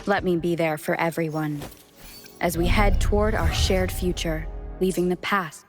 Let me be there for everyone as we head toward our shared future, leaving the past.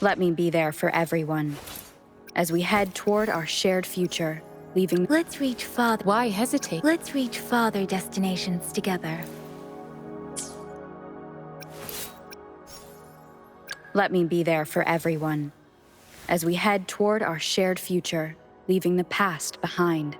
Let me be there for everyone as we head toward our shared future, leaving. Let's reach farther. Why hesitate? Let's reach farther destinations together. Let me be there for everyone as we head toward our shared future, leaving the past behind.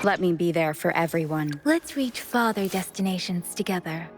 Let me be there for everyone. Let's reach farther destinations together.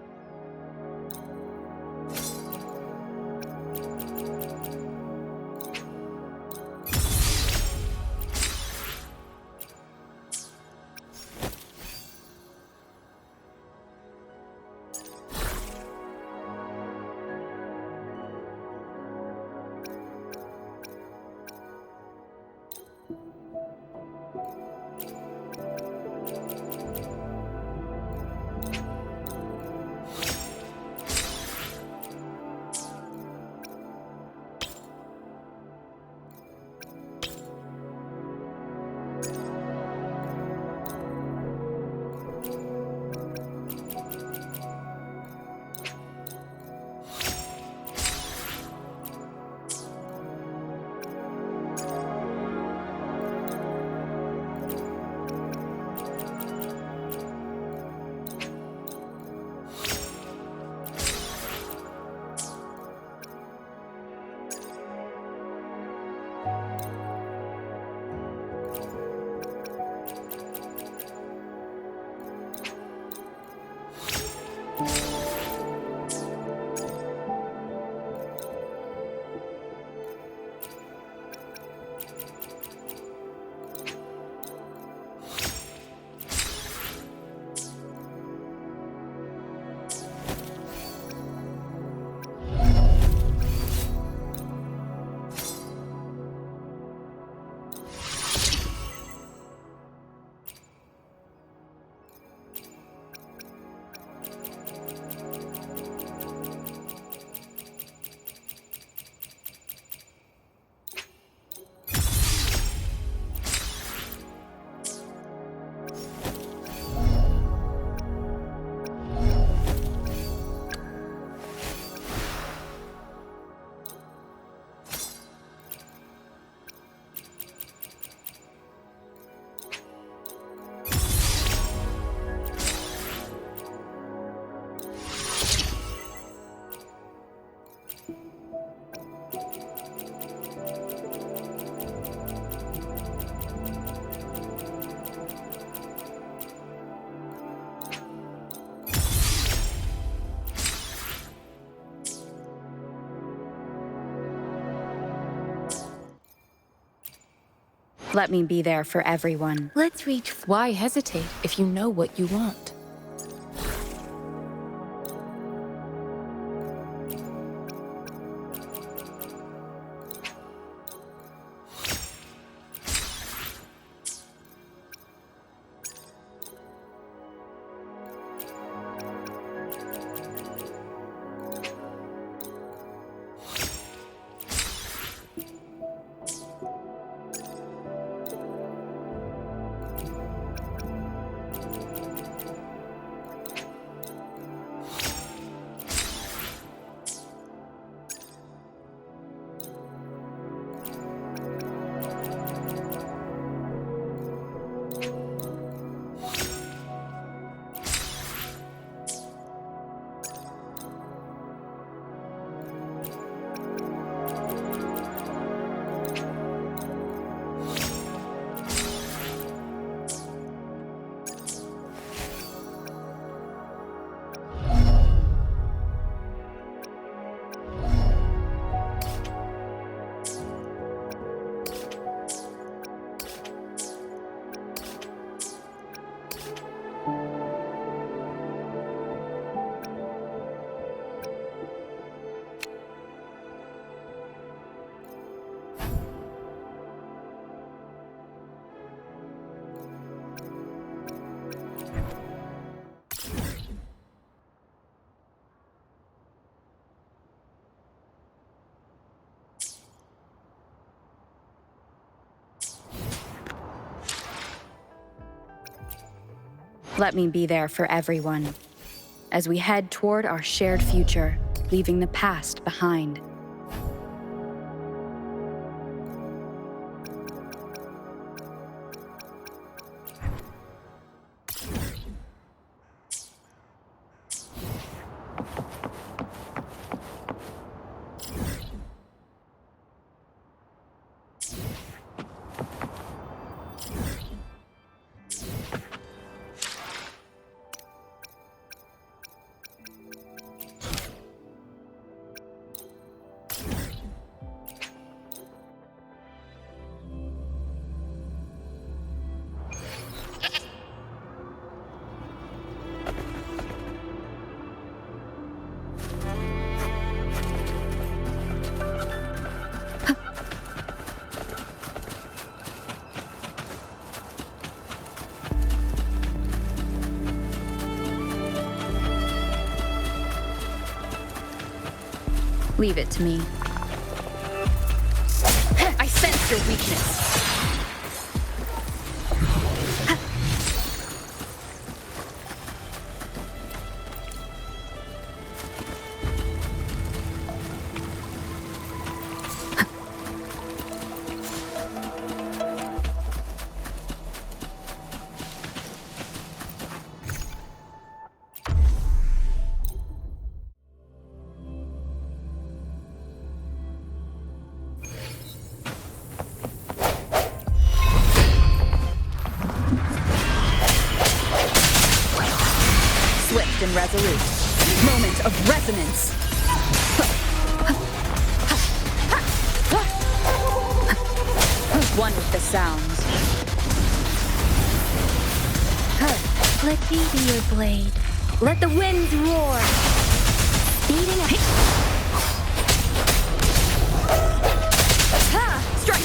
Let me be there for everyone. Let's reach. Why hesitate if you know what you want? Let me be there for everyone as we head toward our shared future, leaving the past behind. Leave it to me. I sense your weakness. Swift and resolute. Moment of resonance. One with the sounds. Let me be your blade. Let the winds roar. Beating up. Strike!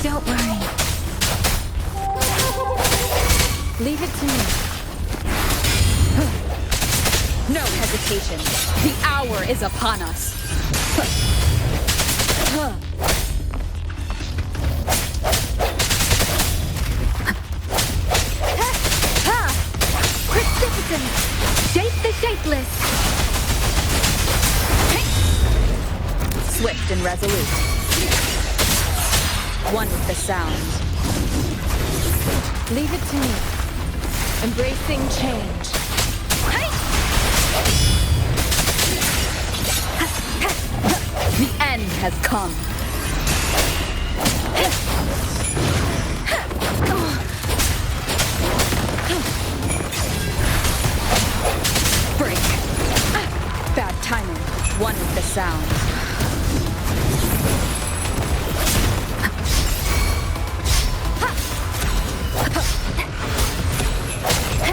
Don't worry. Leave it to me. No hesitation. The hour is upon us. Precipitant! Shape the shapeless! Swift and resolute. One with the sound. Leave it to me. Embracing change. The end has come. Break. Bad timing. One with the sound.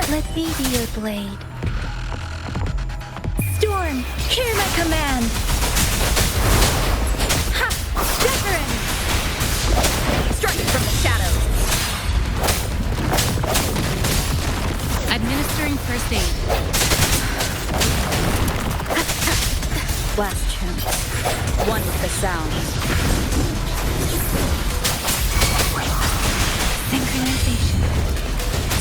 Let me be your blade. Storm, hear my command! Ha! Wuthering! Strike from the shadows. Administering first aid. Last chance. One with the sound. Synchronization.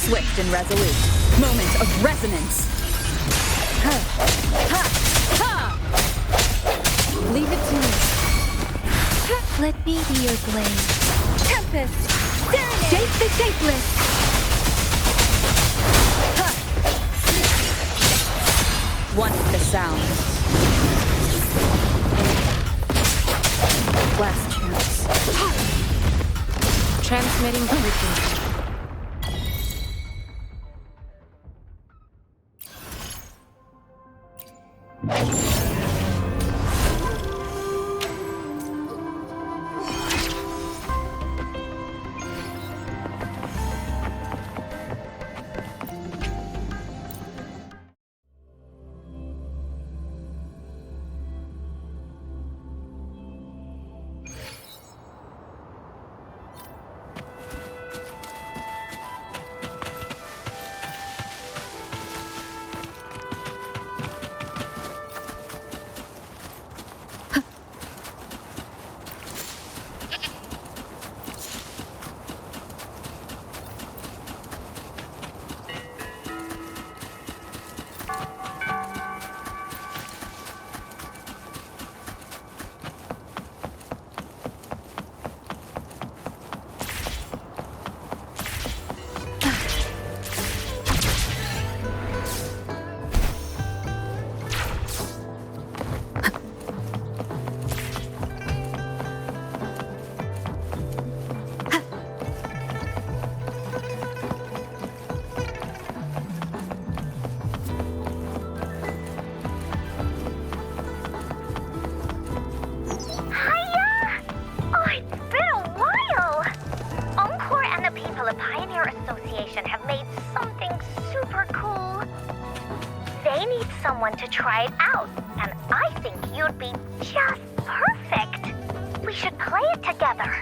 Swift and resolute. Moment of resonance. Leave it to me. Let me be your blade. Tempest! Serenade! Shape the shapeless! One with the sound. Last chance. Transmitting frequency. I need someone to try it out, and I think you'd be just perfect. We should play it together.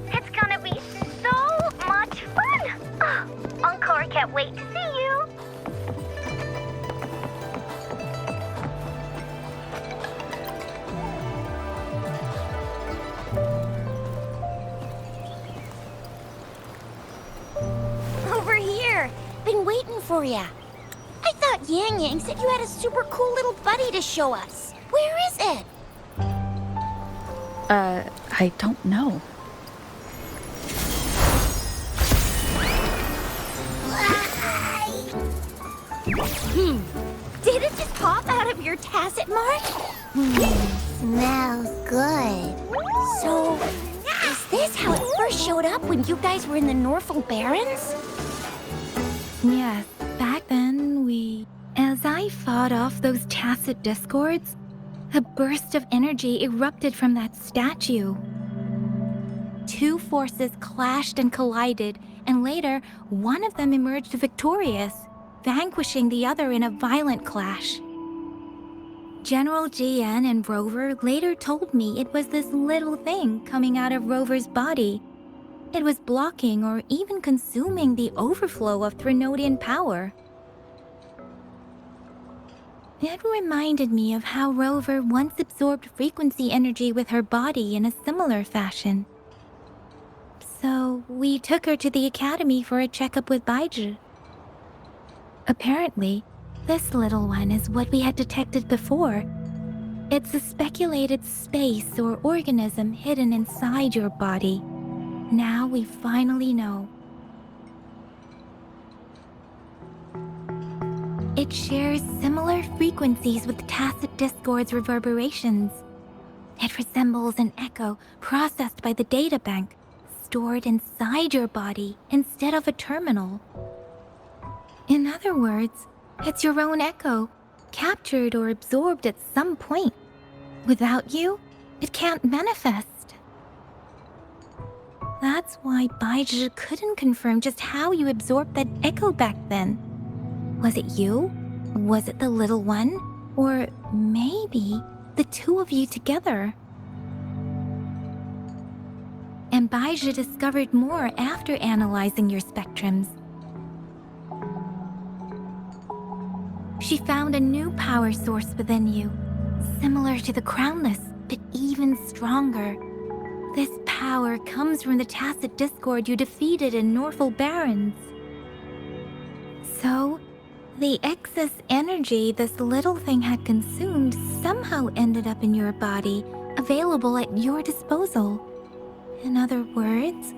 It's gonna be so much fun! Oh, Encore can't wait to see you! Over here! Been waiting for ya. I thought Yang Yang said you had a super cool little buddy to show us. Where is it? I don't know. Did it just pop out of your tacit mark? Smells good. So, is this how it first showed up when you guys were in the Norfolk Barrens? Yes, back then As I fought off those tacit discords, a burst of energy erupted from that statue. Two forces clashed and collided, and later, one of them emerged victorious, vanquishing the other in a violent clash. General GN and Rover later told me it was this little thing coming out of Rover's body. It was blocking or even consuming the overflow of Threnodian power. It reminded me of how Rover once absorbed frequency energy with her body in a similar fashion. So we took her to the academy for a checkup with Baizhi. Apparently, this little one is what we had detected before. It's a speculated space or organism hidden inside your body. Now we finally know. It shares similar frequencies with tacit discord's reverberations. It resembles an echo processed by the data bank, stored inside your body instead of a terminal. In other words, it's your own echo, captured or absorbed at some point. Without you, it can't manifest. That's why Baizhi couldn't confirm just how you absorbed that echo back then. Was it you? Was it the little one? Or maybe the two of you together? And Baizhi discovered more after analyzing your spectrums. She found a new power source within you, similar to the Crownless, but even stronger. This power comes from the tacit discord you defeated in Norfolk Barrens. So, the excess energy this little thing had consumed somehow ended up in your body, available at your disposal. In other words,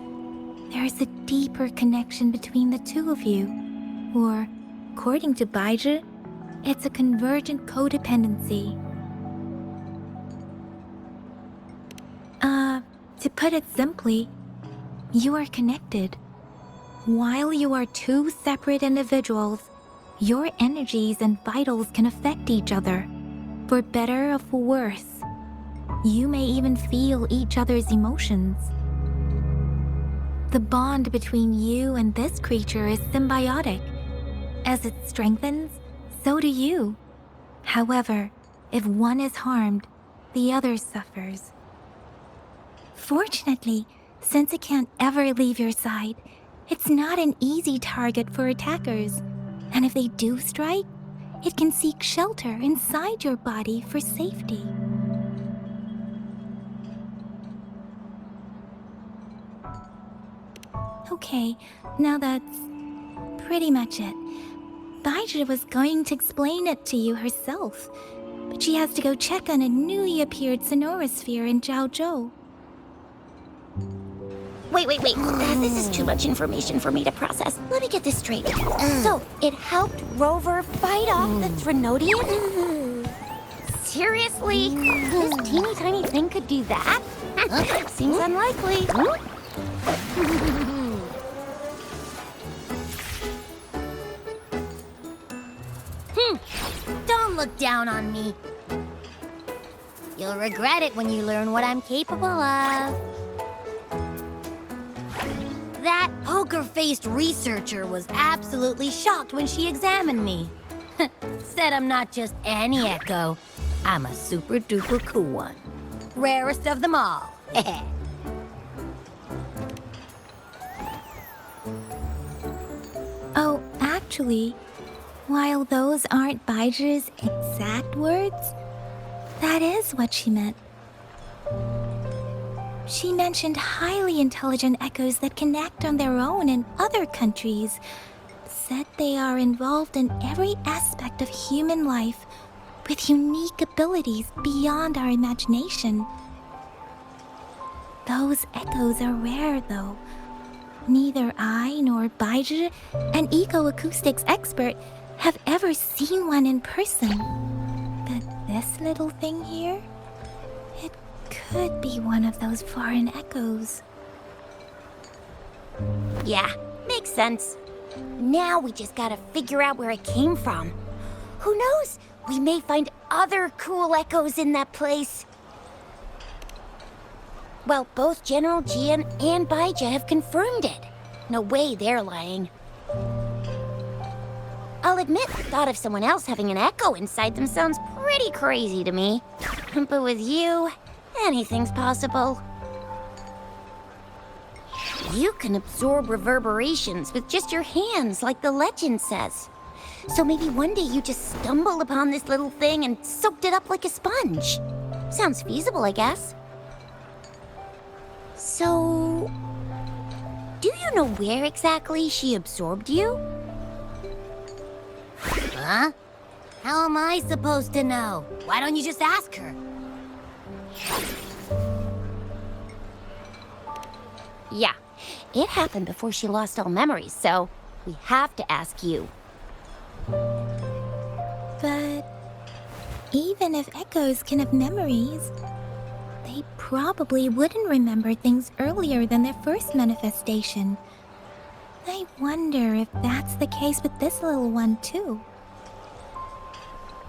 there's a deeper connection between the two of you. Or, according to Baizhi, it's a convergent codependency. To put it simply, you are connected. While you are two separate individuals, your energies and vitals can affect each other, for better or for worse. You may even feel each other's emotions. The bond between you and this creature is symbiotic. As it strengthens, so do you. However, if one is harmed, the other suffers. Fortunately, since it can't ever leave your side, it's not an easy target for attackers. And if they do strike, it can seek shelter inside your body for safety. Okay, now that's pretty much it. Baizhi was going to explain it to you herself, but she has to go check on a newly appeared sonorosphere in Zhaozhou. Wait. This is too much information for me to process. Let me get this straight. So, it helped Rover fight off the Threnodian? Seriously? This teeny tiny thing could do that? Seems unlikely. Don't look down on me. You'll regret it when you learn what I'm capable of. That poker-faced researcher was absolutely shocked when she examined me. Said I'm not just any echo. I'm a super duper cool one. Rarest of them all. Oh, actually, while those aren't Baiji's exact words, that is what she meant. She mentioned highly intelligent echoes that can act on their own in other countries. Said they are involved in every aspect of human life with unique abilities beyond our imagination. Those echoes are rare, though. Neither I nor Baiji, an eco-acoustics expert, have ever seen one in person. But this little thing here, it could be one of those foreign echoes. Yeah, makes sense. Now we just gotta figure out where it came from. Who knows? We may find other cool echoes in that place. Well, both General Jian and Baija have confirmed it. No way they're lying. I'll admit, the thought of someone else having an echo inside them sounds pretty crazy to me. But with you, anything's possible. You can absorb reverberations with just your hands, like the legend says. So maybe one day you just stumbled upon this little thing and soaked it up like a sponge. Sounds feasible, I guess. So, do you know where exactly she absorbed you? Huh? How am I supposed to know? Why don't you just ask her? Yeah, it happened before she lost all memories, so we have to ask you. But even if echoes can have memories, they probably wouldn't remember things earlier than their first manifestation. I wonder if that's the case with this little one, too.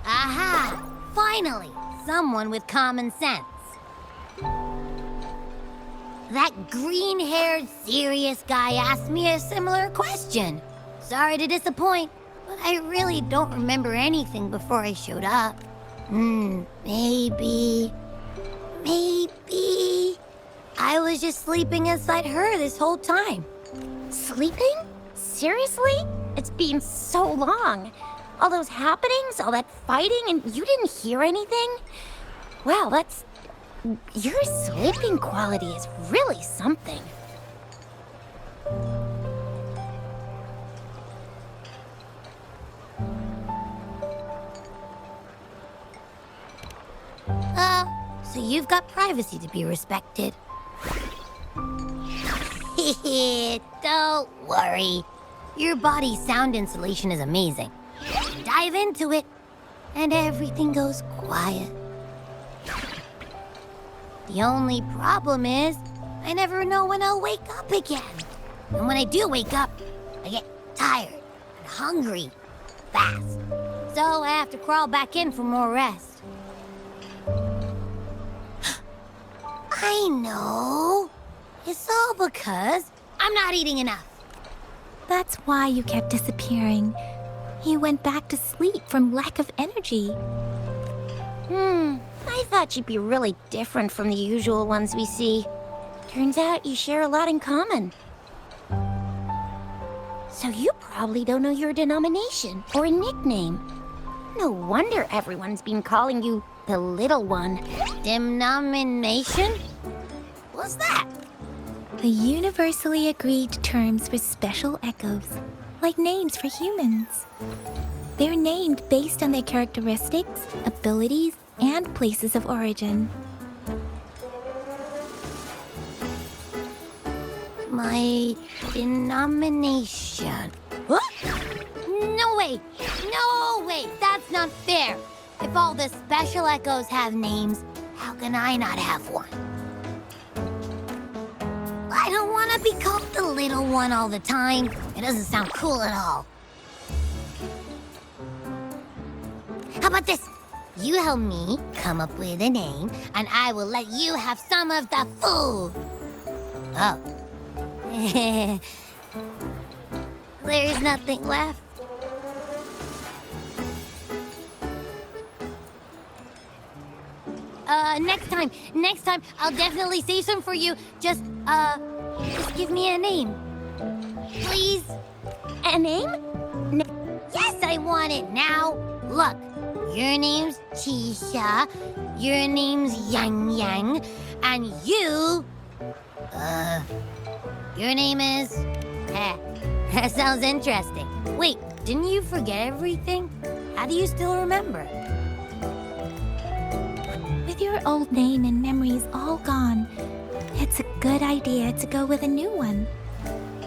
Aha! Finally! Someone with common sense. That green-haired, serious guy asked me a similar question. Sorry to disappoint, but I really don't remember anything before I showed up. Maybe I was just sleeping inside her this whole time. Sleeping? Seriously? It's been so long. All those happenings, all that fighting, and you didn't hear anything? Wow, your sleeping quality is really something. So you've got privacy to be respected. Don't worry. Your body's sound insulation is amazing. Dive into it, and everything goes quiet. The only problem is, I never know when I'll wake up again. And when I do wake up, I get tired and hungry fast. So I have to crawl back in for more rest. I know. It's all because I'm not eating enough. That's why you kept disappearing. You went back to sleep from lack of energy. I thought you'd be really different from the usual ones we see. Turns out you share a lot in common. So you probably don't know your denomination or a nickname. No wonder everyone's been calling you the Little One. Denomination? What's that? The universally agreed terms for special echoes, like names for humans. They're named based on their characteristics, abilities, and places of origin. My denomination. What? No way! No way! That's not fair! If all the special echoes have names, how can I not have one? I don't want to be called the Little One all the time. It doesn't sound cool at all. How about this? You help me come up with a name, and I will let you have some of the food. Oh. There's nothing left. Next time, I'll definitely save some for you. Just give me a name. Please? A name? Yes, I want it now. Look, your name's Tisha, your name's Yang Yang, and your name is... that sounds interesting. Wait, didn't you forget everything? How do you still remember? With your old name and memories all gone, it's a good idea to go with a new one.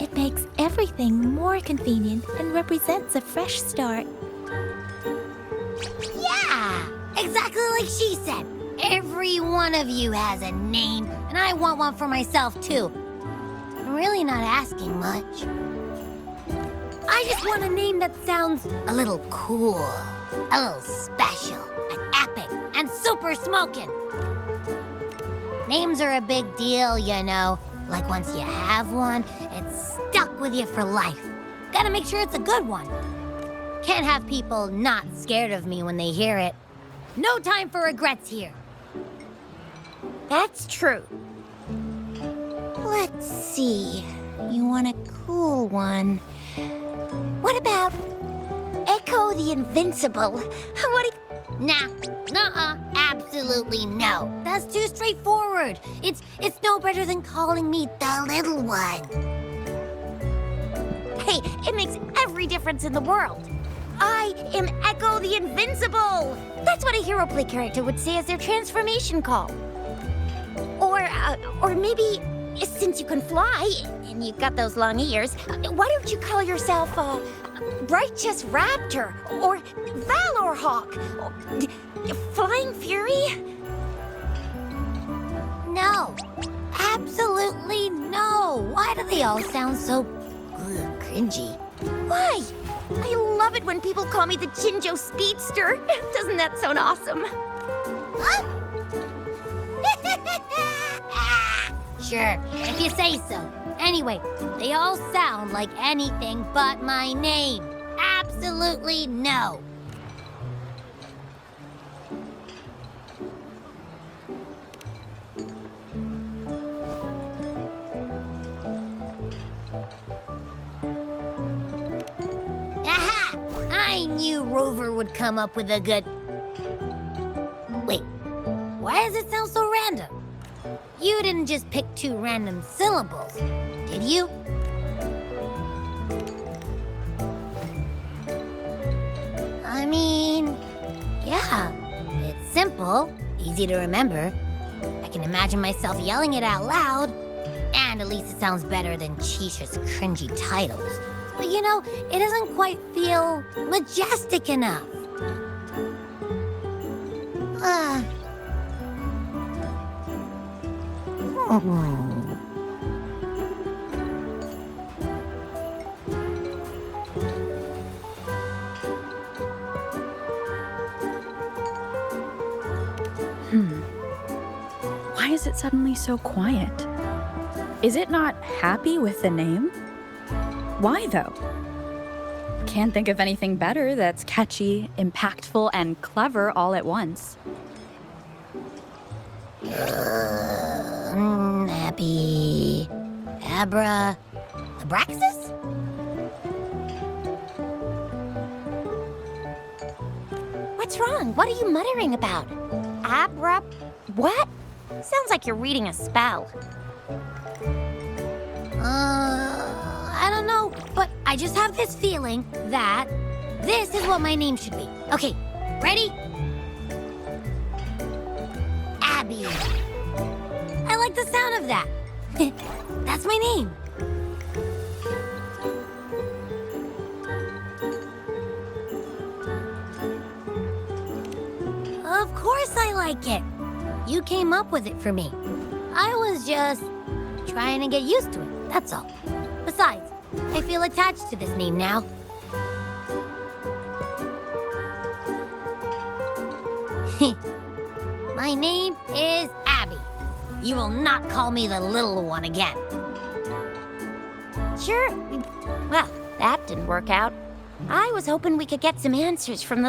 It makes everything more convenient and represents a fresh start. Yeah, exactly like she said. Every one of you has a name, and I want one for myself too. I'm really not asking much. I just want a name that sounds a little cool, a little special, and epic, and super smoking. Names are a big deal, you know. Like once you have one, it's stuck with you for life. Gotta make sure it's a good one. Can't have people not scared of me when they hear it. No time for regrets here. That's true. Let's see. You want a cool one. What about Echo the Invincible. What do Nah, nuh-uh, absolutely no. That's too straightforward. It's no better than calling me the little one. Hey, it makes every difference in the world. I am Echo the Invincible. That's what a hero play character would say as their transformation call. Or maybe, since you can fly and you've got those long ears, why don't you call yourself Righteous Raptor or Valor Hawk or Flying Fury? No, absolutely no. Why do they all sound so cringy? Why? I love it when people call me the Jinjo Speedster. Doesn't that sound awesome? Huh? Sure, if you say so. Anyway, they all sound like anything but my name. Absolutely no. Aha! I knew Rover would come up with a good... Wait, why does it sound so random? You didn't just pick two random syllables, did you? I mean, yeah, it's simple, easy to remember. I can imagine myself yelling it out loud, and at least it sounds better than Chisha's cringy titles. But you know, it doesn't quite feel majestic enough. Why is it suddenly so quiet? Is it not happy with the name? Why though? Can't think of anything better that's catchy, impactful, and clever all at once. Happy... Abraxas? What's wrong? What are you muttering about? What? Sounds like you're reading a spell. I don't know, but I just have this feeling that this is what my name should be. Okay, ready? Abby. I like the sound of that. That's my name. Of course I like it. You came up with it for me. I was just trying to get used to it, that's all. Besides, I feel attached to this name now. My name is Abby. You will not call me the little one again. Sure. Well, that didn't work out. I was hoping we could get some answers from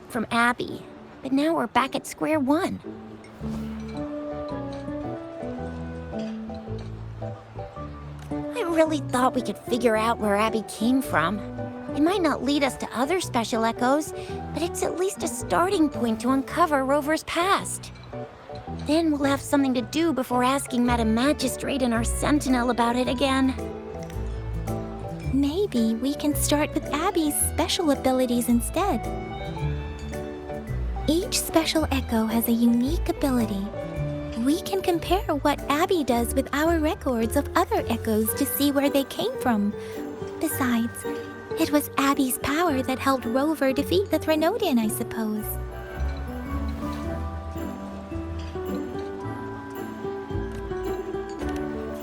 from Abby. but now we're back at square one. I really thought we could figure out where Abby came from. It might not lead us to other special echoes, but it's at least a starting point to uncover Rover's past. Then we'll have something to do before asking Madam Magistrate and our Sentinel about it again. Maybe we can start with Abby's special abilities instead. Each special echo has a unique ability. We can compare what Abby does with our records of other echoes to see where they came from. Besides, it was Abby's power that helped Rover defeat the Threnodian, I suppose.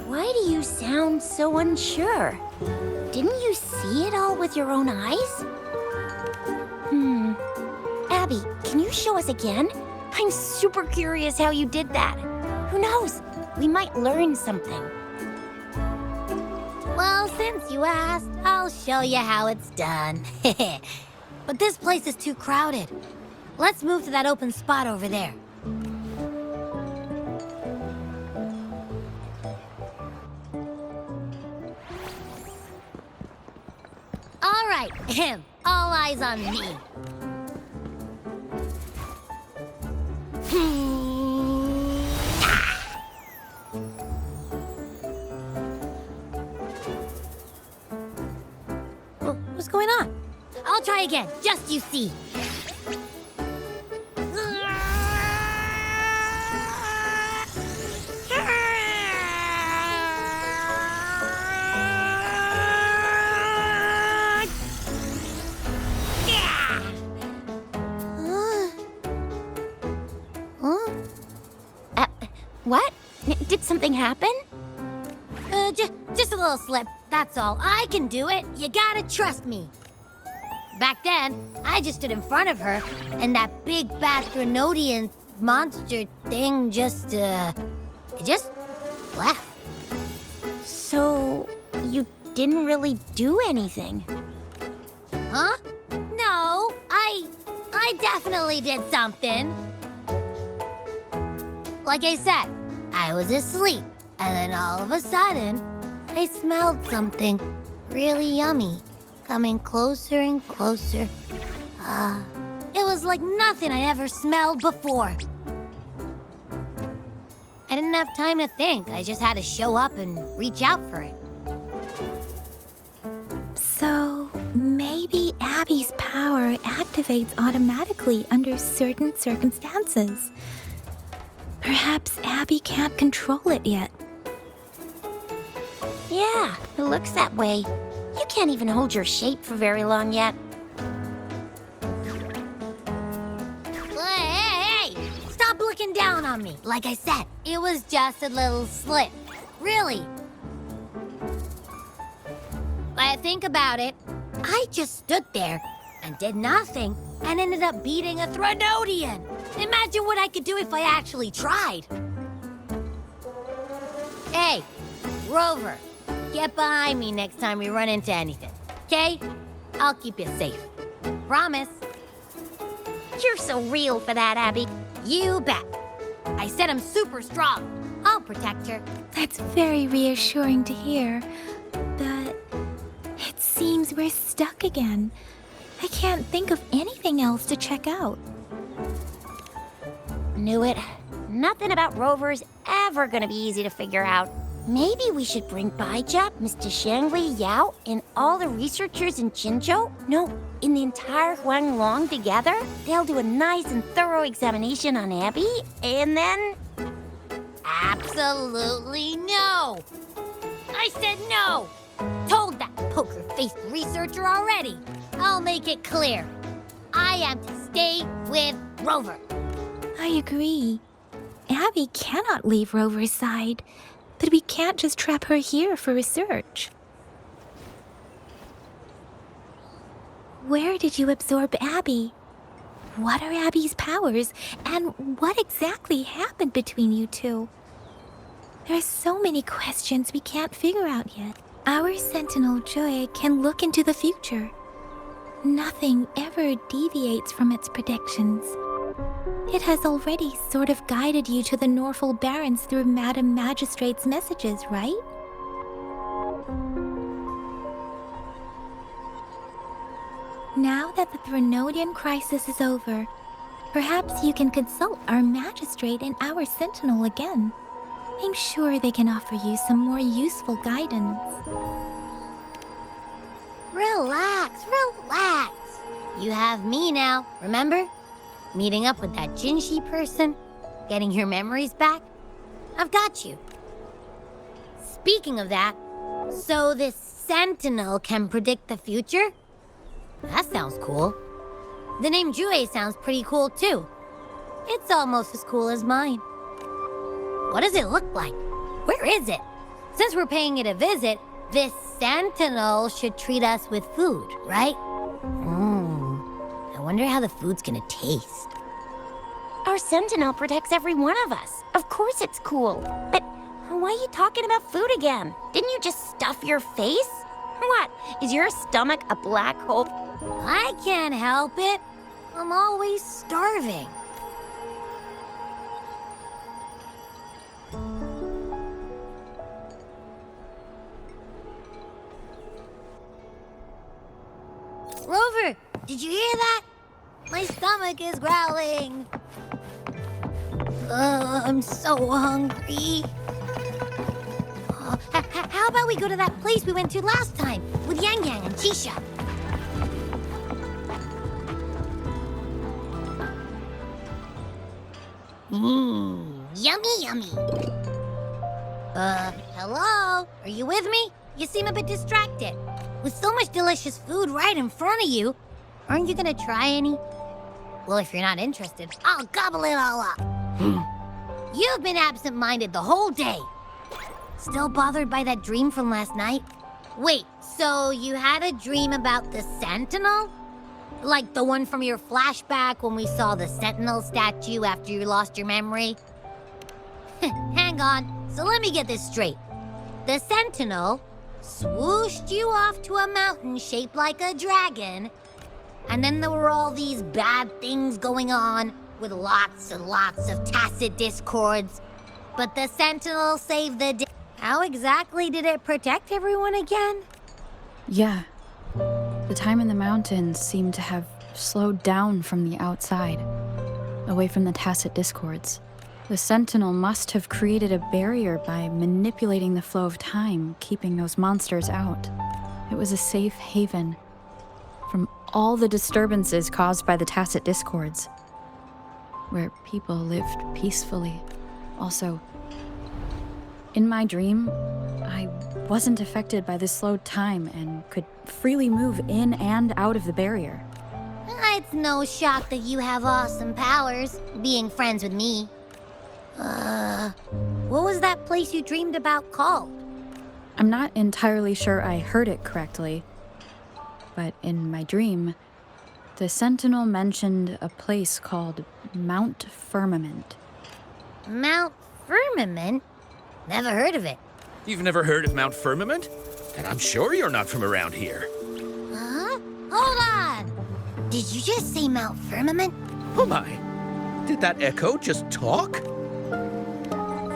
Why do you sound so unsure? Didn't you see it all with your own eyes? Abby, can you show us again? I'm super curious how you did that. Who knows? We might learn something. Well, since you asked, I'll show you how it's done. But this place is too crowded. Let's move to that open spot over there. All right, all eyes on me. What's going on? I'll try again, just you see. What? Did something happen? Just a little slip, that's all. I can do it. You gotta trust me. Back then, I just stood in front of her, and that big bad Threnodian monster thing it just left. So, you didn't really do anything? Huh? No, I definitely did something. Like I said, I was asleep, and then all of a sudden, I smelled something really yummy, coming closer and closer. It was like nothing I ever smelled before. I didn't have time to think. I just had to show up and reach out for it. So, maybe Abby's power activates automatically under certain circumstances. Perhaps Abby can't control it yet. Yeah, it looks that way. You can't even hold your shape for very long yet. Hey! Stop looking down on me. Like I said, it was just a little slip. Really. But think about it. I just stood there and did nothing and ended up beating a Threnodian. Imagine what I could do if I actually tried. Hey, Rover, get behind me next time we run into anything, okay? I'll keep you safe. Promise. You're so real for that, Abby. You bet. I said I'm super strong. I'll protect her. That's very reassuring to hear. But it seems we're stuck again. I can't think of anything else to check out. Knew it. Nothing about Rover's ever gonna be easy to figure out. Maybe we should bring Baija, Mr. Shangli, Yao, and all the researchers in Jinzhou? No, in the entire Huanglong together? They'll do a nice and thorough examination on Abby, and then... Absolutely no! I said no! Told that poker-faced researcher already. I'll make it clear. I am to stay with Rover. I agree. Abby cannot leave Rover's side, but we can't just trap her here for research. Where did you absorb Abby? What are Abby's powers, and what exactly happened between you two? There are so many questions we can't figure out yet. Our Sentinel Joy can look into the future. Nothing ever deviates from its predictions. It has already sort of guided you to the Norfolk Barrens through Madam Magistrate's messages, right? Now that the Threnodian crisis is over, perhaps you can consult our magistrate and our sentinel again. I'm sure they can offer you some more useful guidance. Relax, relax. You have me now, remember? Meeting up with that Jinshi person, getting your memories back. I've got you. Speaking of that, so this sentinel can predict the future? That sounds cool. The name Jue sounds pretty cool too. It's almost as cool as mine. What does it look like? Where is it? Since we're paying it a visit, this sentinel should treat us with food, right? I wonder how the food's gonna taste. Our sentinel protects every one of us. Of course it's cool. But why are you talking about food again? Didn't you just stuff your face? What? Is your stomach a black hole? I can't help it. I'm always starving. Rover, did you hear that? My stomach is growling. I'm so hungry. How about we go to that place we went to last time with Yang Yang and Chisha? Yummy, yummy. Hello? Are you with me? You seem a bit distracted. With so much delicious food right in front of you, aren't you gonna try any? Well, if you're not interested, I'll gobble it all up. You've been absent-minded the whole day. Still bothered by that dream from last night? Wait, so you had a dream about the Sentinel? Like the one from your flashback when we saw the Sentinel statue after you lost your memory? Hang on, so let me get this straight. The Sentinel swooshed you off to a mountain shaped like a dragon, and then there were all these bad things going on with lots and lots of tacit discords. But the Sentinel saved the day. How exactly did it protect everyone again? Yeah. The time in the mountains seemed to have slowed down from the outside, away from the tacit discords. The Sentinel must have created a barrier by manipulating the flow of time, keeping those monsters out. It was a safe haven from all the disturbances caused by the tacit discords, where people lived peacefully. Also, in my dream, I wasn't affected by the slowed time and could freely move in and out of the barrier. It's no shock that you have awesome powers, being friends with me. What was that place you dreamed about called? I'm not entirely sure I heard it correctly, but in my dream, the Sentinel mentioned a place called Mount Firmament. Mount Firmament? Never heard of it. You've never heard of Mount Firmament? And I'm sure you're not from around here. Huh? Hold on! Did you just say Mount Firmament? Oh my! Did that echo just talk?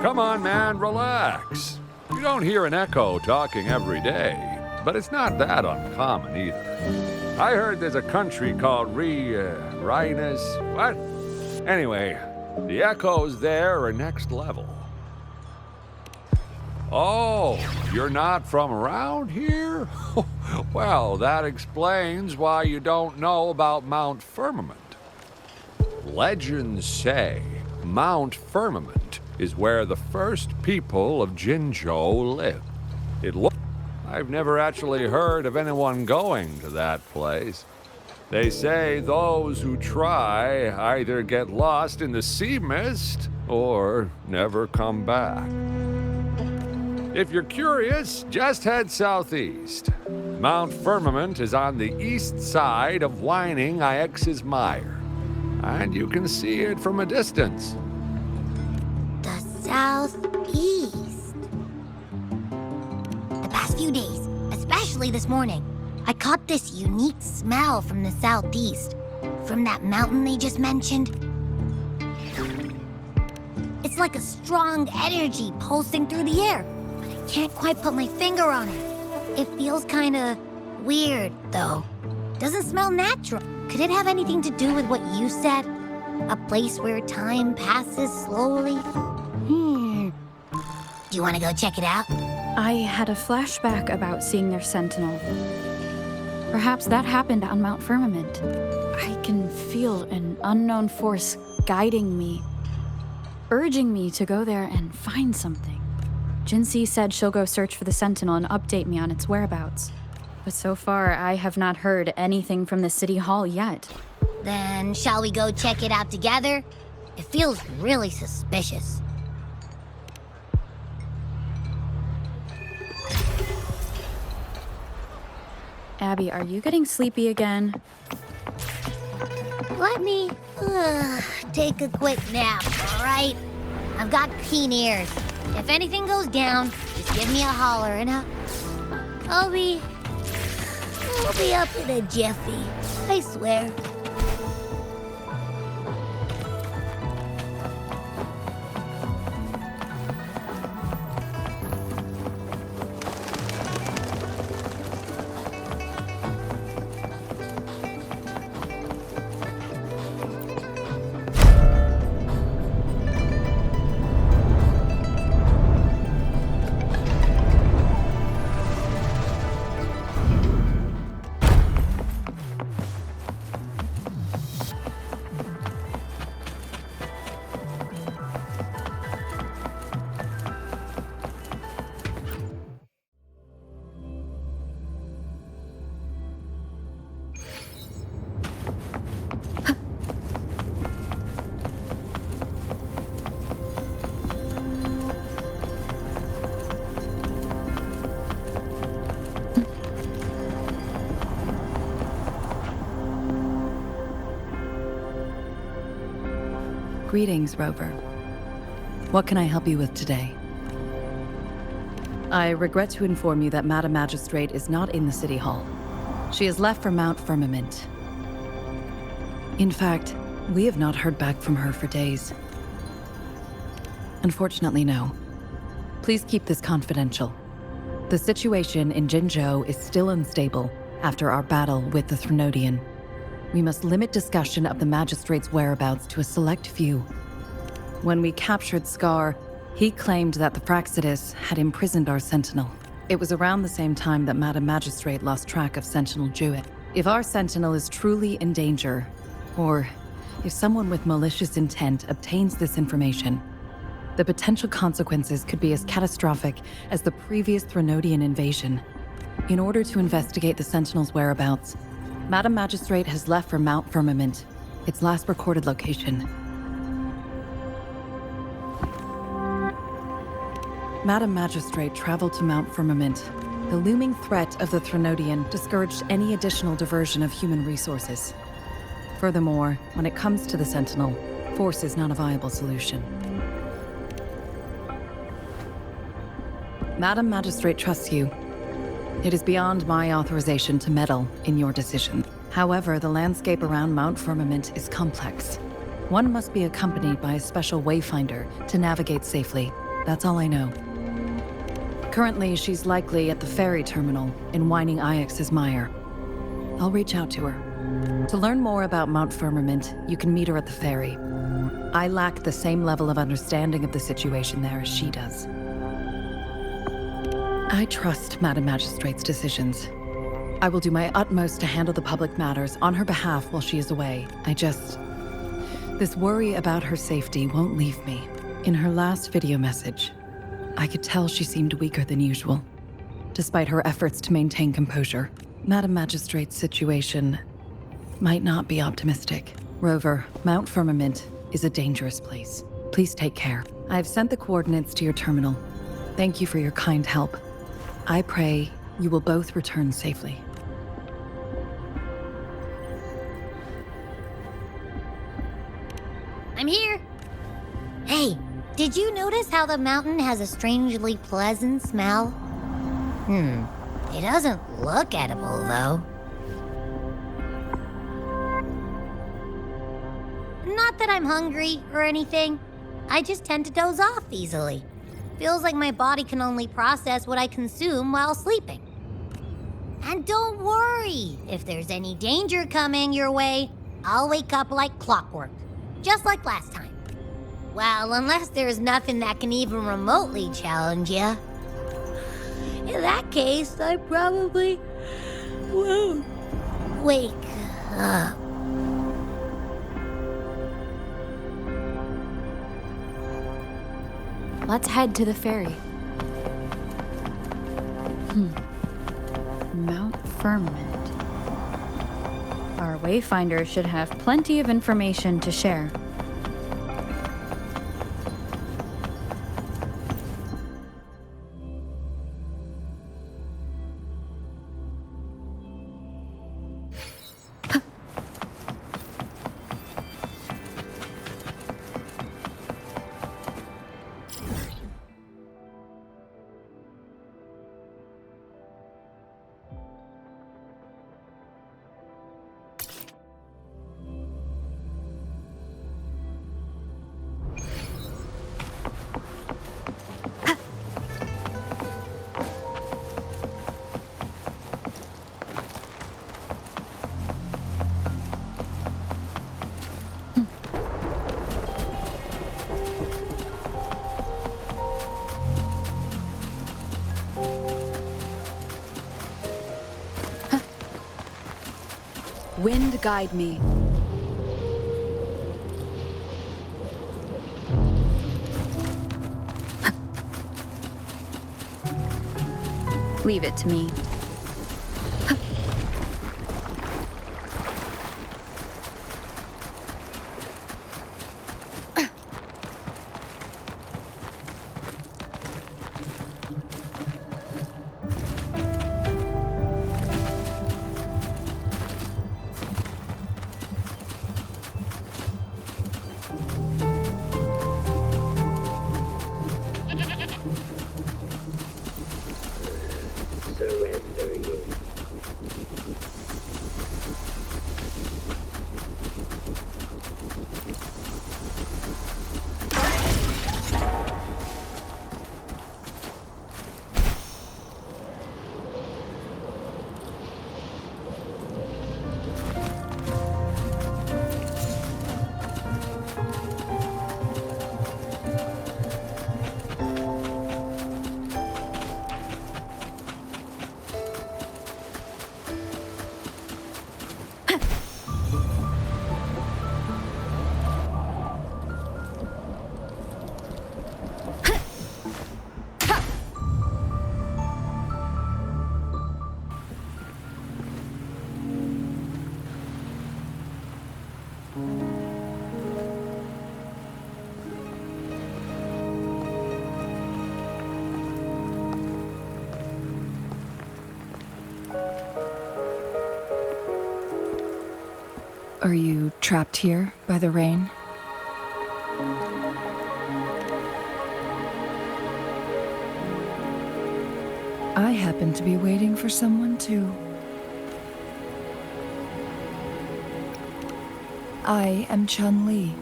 Come on, man, relax. You don't hear an echo talking every day, but it's not that uncommon either. I heard there's a country called Rhinus. What? Anyway, the echoes there are next level. Oh, you're not from around here? Well, that explains why you don't know about Mount Firmament. Legends say Mount Firmament is where the first people of Jinzhou lived. I've never actually heard of anyone going to that place. They say those who try either get lost in the sea mist or never come back. If you're curious, just head southeast. Mount Firmament is on the east side of Whining Ix's Mire, and you can see it from a distance. The southeast. The past few days, especially this morning, I caught this unique smell from the southeast, from that mountain they just mentioned. It's like a strong energy pulsing through the air, but I can't quite put my finger on it. It feels kinda weird, though. Doesn't smell natural. Could it have anything to do with what you said? A place where time passes slowly? Do you want to go check it out? I had a flashback about seeing their sentinel. Perhaps that happened on Mount Firmament. I can feel an unknown force guiding me, urging me to go there and find something. Jinsei said she'll go search for the sentinel and update me on its whereabouts. But so far, I have not heard anything from the city hall yet. Then shall we go check it out together? It feels really suspicious. Abby, are you getting sleepy again? Let me take a quick nap, all right? I've got keen ears. If anything goes down, just give me a holler and I'll be up in a jiffy. I swear. Greetings, Rover. What can I help you with today? I regret to inform you that Madam Magistrate is not in the City Hall. She has left for Mount Firmament. In fact, we have not heard back from her for days. Unfortunately, no. Please keep this confidential. The situation in Jinzhou is still unstable after our battle with the Threnodian. We must limit discussion of the Magistrate's whereabouts to a select few. When we captured Scar, he claimed that the Praxidus had imprisoned our Sentinel. It was around the same time that Madam Magistrate lost track of Sentinel Jewett. If our Sentinel is truly in danger, or if someone with malicious intent obtains this information, the potential consequences could be as catastrophic as the previous Threnodian invasion. In order to investigate the Sentinel's whereabouts, Madam Magistrate has left for Mount Firmament, its last recorded location. Madam Magistrate traveled to Mount Firmament. The looming threat of the Threnodian discouraged any additional diversion of human resources. Furthermore, when it comes to the Sentinel, force is not a viable solution. Madam Magistrate trusts you. It is beyond my authorization to meddle in your decision. However, the landscape around Mount Firmament is complex. One must be accompanied by a special wayfinder to navigate safely. That's all I know. Currently, she's likely at the ferry terminal in Whining Ix's Mire. I'll reach out to her. To learn more about Mount Firmament, you can meet her at the ferry. I lack the same level of understanding of the situation there as she does. I trust Madam Magistrate's decisions. I will do my utmost to handle the public matters on her behalf while she is away. This worry about her safety won't leave me. In her last video message, I could tell she seemed weaker than usual, despite her efforts to maintain composure. Madam Magistrate's situation might not be optimistic. Rover, Mount Firmament is a dangerous place. Please take care. I have sent the coordinates to your terminal. Thank you for your kind help. I pray you will both return safely. I'm here. Hey, did you notice how the mountain has a strangely pleasant smell? It doesn't look edible, though. Not that I'm hungry or anything. I just tend to doze off easily. Feels like my body can only process what I consume while sleeping. And don't worry, if there's any danger coming your way, I'll wake up like clockwork, just like last time. Well, unless there's nothing that can even remotely challenge you. In that case, I probably won't wake up. Let's head to the ferry. Mount Firmament. Our wayfinder should have plenty of information to share. Wind guide me. Leave it to me. Are you trapped here by the rain? I happen to be waiting for someone too. I am Chun-Li,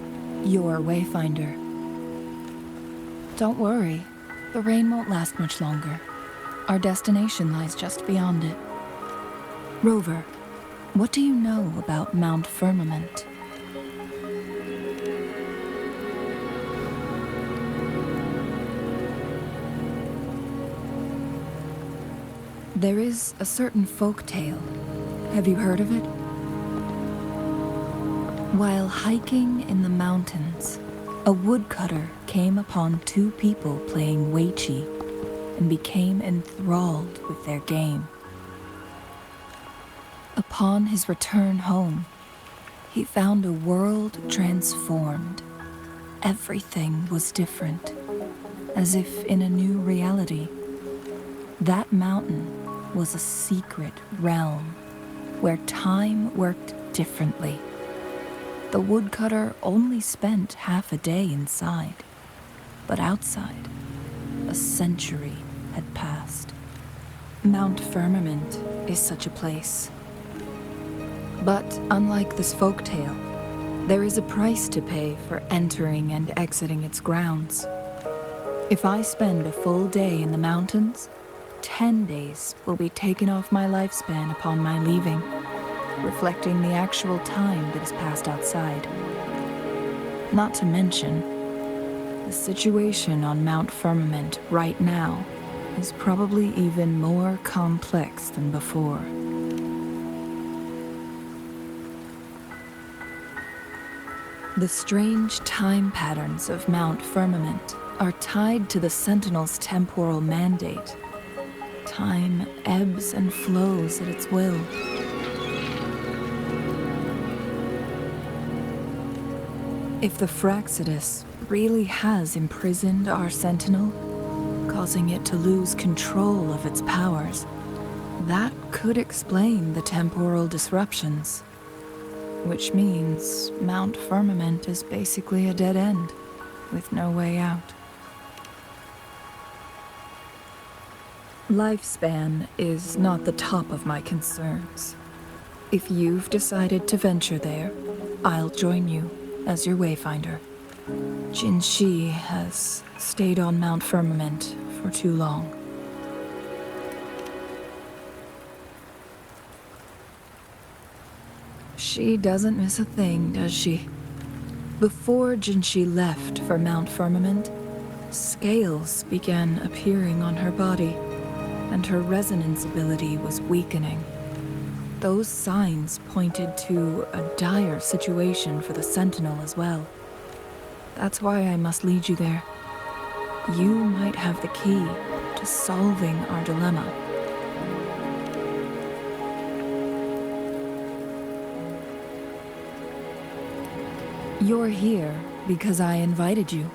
your wayfinder. Don't worry, the rain won't last much longer. Our destination lies just beyond it. Rover, what do you know about Mount Firmament? There is a certain folk tale. Have you heard of it? While hiking in the mountains, a woodcutter came upon two people playing Weiqi and became enthralled with their game. Upon his return home, he found a world transformed. Everything was different, as if in a new reality. That mountain was a secret realm where time worked differently. The woodcutter only spent half a day inside, but outside, a century had passed. Mount Firmament is such a place. But unlike this folktale, There is a price to pay for entering and exiting its grounds. If I spend a full day in the mountains, 10 days will be taken off my lifespan upon my leaving, reflecting the actual time that is passed outside. Not to mention, the situation on Mount Firmament right now is probably even more complex than before. The strange time patterns of Mount Firmament are tied to the Sentinel's temporal mandate. Time ebbs and flows at its will. If the Fraxidus really has imprisoned our Sentinel, causing it to lose control of its powers, that could explain the temporal disruptions. Which means Mount Firmament is basically a dead end, with no way out. Lifespan is not the top of my concerns. If you've decided to venture there, I'll join you as your wayfinder. Jin Shi has stayed on Mount Firmament for too long. She doesn't miss a thing, does she? Before Jin Shi left for Mount Firmament, scales began appearing on her body, and her resonance ability was weakening. Those signs pointed to a dire situation for the Sentinel as well. That's why I must lead you there. You might have the key to solving our dilemma. You're here because I invited you.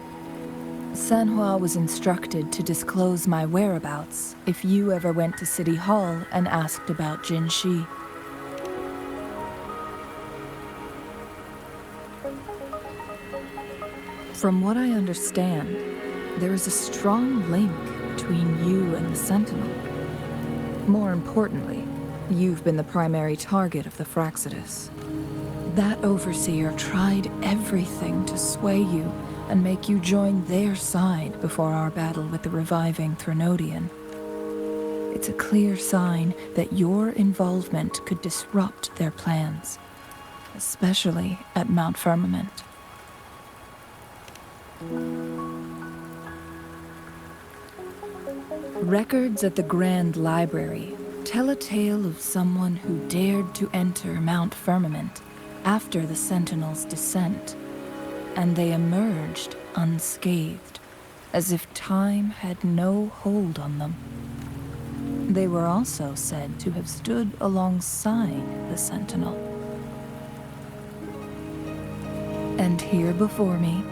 Sanhua was instructed to disclose my whereabouts if you ever went to City Hall and asked about Jin Shi. From what I understand, there is a strong link between you and the Sentinel. More importantly, you've been the primary target of the Fraxidus. That overseer tried everything to sway you and make you join their side before our battle with the reviving Threnodian. It's a clear sign that your involvement could disrupt their plans, especially at Mount Firmament. Records at the Grand Library tell a tale of someone who dared to enter Mount Firmament after the Sentinel's descent, and they emerged unscathed, as if time had no hold on them. They were also said to have stood alongside the Sentinel. And here before me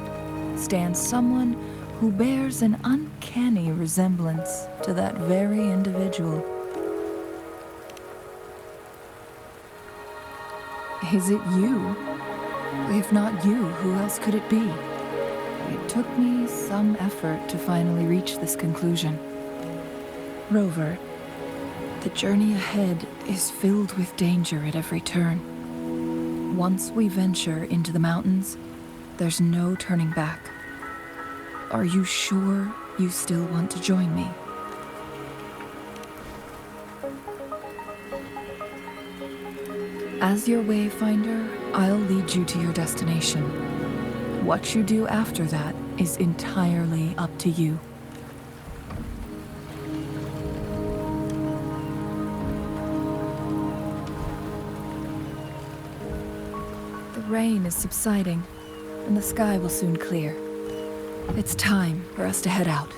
stands someone who bears an uncanny resemblance to that very individual. Is it you? If not you, who else could it be? It took me some effort to finally reach this conclusion. Rover, the journey ahead is filled with danger at every turn. Once we venture into the mountains, there's no turning back. Are you sure you still want to join me? As your wayfinder, I'll lead you to your destination. What you do after that is entirely up to you. The rain is subsiding, and the sky will soon clear. It's time for us to head out.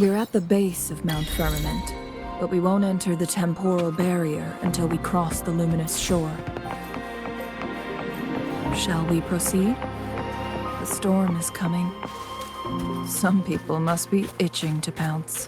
We're at the base of Mount Firmament, but we won't enter the temporal barrier until we cross the luminous shore. Shall we proceed? The storm is coming. Some people must be itching to pounce.